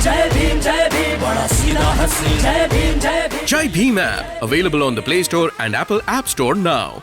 जय भीम, बड़ा सीधा हंसी। जय भीम जय Bhim. Jai Bhim app available on the Play Store and Apple App Store now.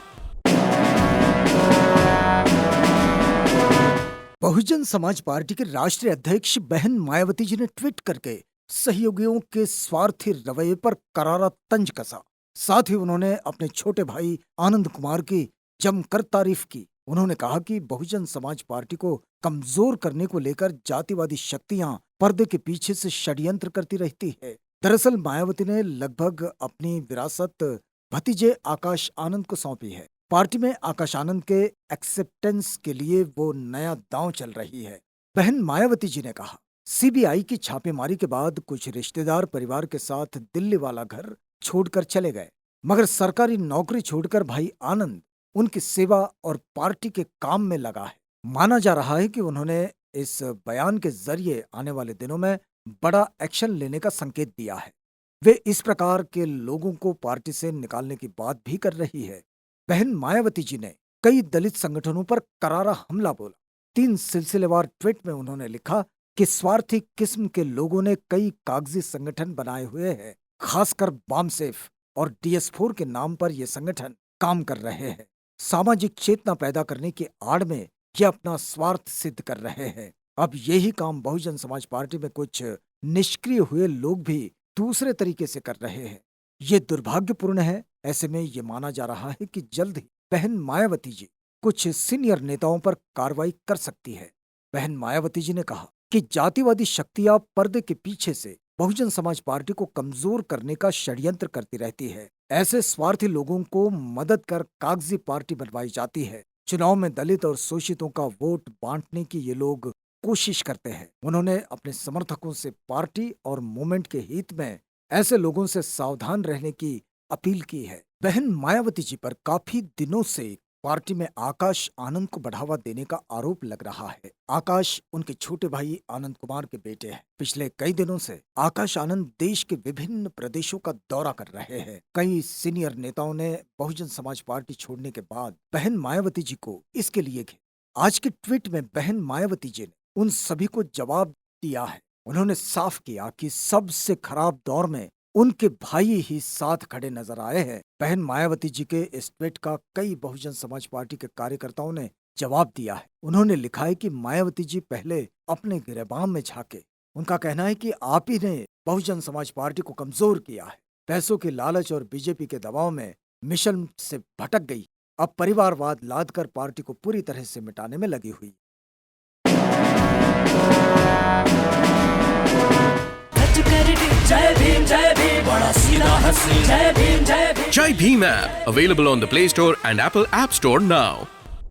Bahujan Samaj party के राष्ट्रीय अध्यक्ष बहन मायावती जी ने ट्वीट करके सहयोगियों के स्वार्थी रवैये पर करारा तंज कसा। साथ ही उन्होंने अपने छोटे भाई आनंद कुमार की जमकर तारीफ की। उन्होंने कहा कि बहुजन समाज पार्टी को कमजोर करने को लेकर जातिवादी शक्तियां पर्दे के पीछे से षड्यंत्र करती रहती है। दरअसल मायावती ने लगभग अपनी विरासत भतीजे आकाश आनंद को सौंपी है। पार्टी में आकाश आनंद के एक्सेप्टेंस के लिए वो नया दांव चल रही है। बहन मायावती जी ने कहा, सीबीआई की छापेमारी के बाद कुछ रिश्तेदार परिवार के साथ दिल्ली वाला घर छोड़कर चले गए, मगर सरकारी नौकरी छोड़कर भाई आनंद उनकी सेवा और पार्टी के काम में लगा है। माना जा रहा है कि उन्होंने इस बयान के जरिए आने वाले दिनों में बड़ा एक्शन लेने का संकेत दिया है। वे इस प्रकार के लोगों को पार्टी से निकालने की बात भी कर रही है। बहन मायावती जी ने कई दलित संगठनों पर करारा हमला बोला। 3 सिलसिलेवार ट्वीट में उन्होंने लिखा कि स्वार्थी किस्म के लोगों ने कई कागजी संगठन बनाए हुए हैं, खासकर बामसेफ और DS4 के नाम पर ये संगठन काम कर रहे हैं। सामाजिक चेतना पैदा करने की आड़ में ये अपना स्वार्थ सिद्ध कर रहे हैं। अब यही काम बहुजन समाज पार्टी में कुछ निष्क्रिय हुए लोग भी दूसरे तरीके से कर रहे हैं। ये दुर्भाग्यपूर्ण है। ऐसे में ये माना जा रहा है कि जल्द ही बहन मायावती जी कुछ सीनियर नेताओं पर कार्रवाई कर सकती है। बहन मायावती जी ने कहा कि जातिवादी शक्तियां पर्दे के पीछे से बहुजन समाज पार्टी को कमजोर करने का षड्यंत्र करती रहती है। ऐसे स्वार्थी लोगों को मदद कर कागजी पार्टी बनवाई जाती है। चुनाव में दलित और शोषितों का वोट बांटने की ये लोग कोशिश करते हैं। उन्होंने अपने समर्थकों से पार्टी और मूवमेंट के हित में ऐसे लोगों से सावधान रहने की अपील की है। बहन मायावती जी पर काफी दिनों से पार्टी में आकाश आनंद को बढ़ावा देने का आरोप लग रहा है। आकाश उनके छोटे भाई आनंद कुमार के बेटे हैं। पिछले कई दिनों से आकाश आनंद देश के विभिन्न प्रदेशों का दौरा कर रहे हैं। कई सीनियर नेताओं ने बहुजन समाज पार्टी छोड़ने के बाद बहन मायावती जी को इसके लिए घेरा। आज के ट्वीट में बहन मायावती जी ने उन सभी को जवाब दिया है। उन्होंने साफ किया कि सबसे खराब दौर में उनके भाई ही साथ खड़े नजर आए हैं। बहन मायावती जी के इस ट्वीट का कई बहुजन समाज पार्टी के कार्यकर्ताओं ने जवाब दिया है। उन्होंने लिखा है कि मायावती जी पहले अपने गिरेबान में झांके। उनका कहना है कि आप ही ने बहुजन समाज पार्टी को कमजोर किया है। पैसों के लालच और बीजेपी के दबाव में मिशन से भटक गई। अब परिवारवाद लादकर पार्टी को पूरी तरह से मिटाने में लगी हुई। जय भीम, बड़ा सीधा हंसी। जय भीम जय Bhim. Jai Bhim app available on the Play Store and Apple App Store now.